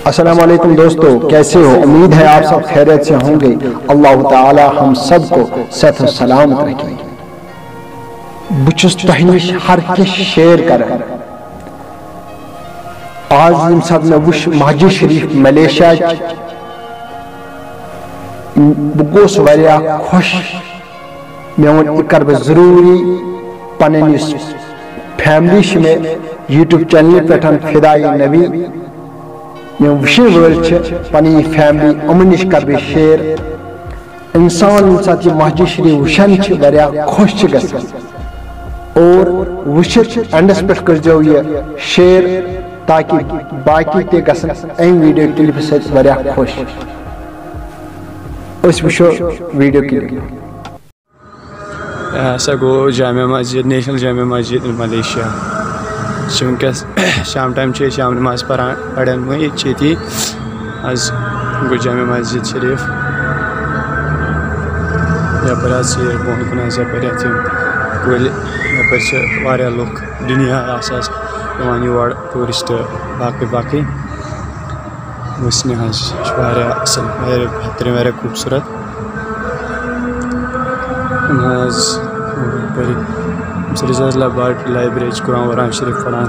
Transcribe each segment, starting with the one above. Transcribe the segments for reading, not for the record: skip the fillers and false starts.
السلام علیکم دوستو، کیسے ہو؟ امید ہے آپ سب خیریت سے ہوں گے۔ اللہ تعالی ہم سب کو صحت و سلامت رکھے۔ بچس تہ نش ہر کس شیئر کریں۔ آج یم سب میں وش مسجد شریف ملیشیا بگوس واریاہ خوش۔ میں ون کر بہ ضروری پنن فیملی میں یوٹیوب چینل پہ فدائی نبی میں وشن ول پنی فیملی امن نش کر بہ شیئر۔ انسان سات یہ مسجد شریف وشن واریاہ خوش گژھان اور وشت اینڈس پہ کرزو یہ شیئر تاکہ باقی تہ گژھن ام ویڈیو کلپ سۭتۍ واریاہ خوش۔ اس وچھو ویڈیو کلپ۔ ہسا گو Jama Masjid, national Jama Masjid in Malaysia. ونکس شام ٹائم شام نماز پڑھان ویتی آج گو جامع مسجد شریف یپر بہن کن یپر کل یپر لوگ دنیا یور ٹورسٹ باقی وسنہ اصل بہترین خوبصورت لائبریری قرآن شریف پڑھان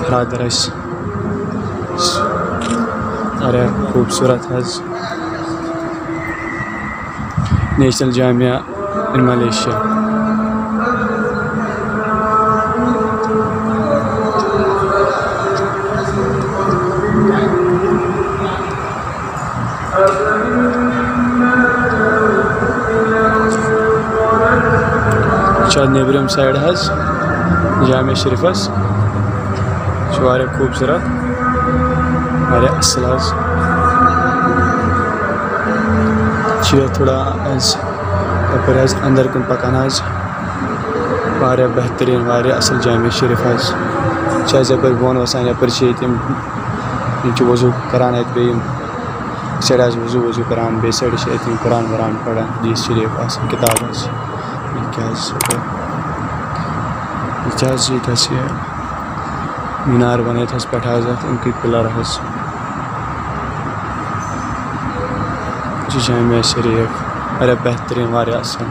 برادر خوبصورت national Jamia in Malaysia. نیبرم side جامع شریفس خوبصورت اصل تھوڑا یپر اندر کن پکان بہترین اصل جامع شریف یپر بون وسان یپر وضو کران سائڈ وضو کران بیٚیہِ سایڈ قرآن وران پڑھان حدیث شریف کتاب یہ مینار بنت پہ امک پلر جامع شریف بہترین اصل۔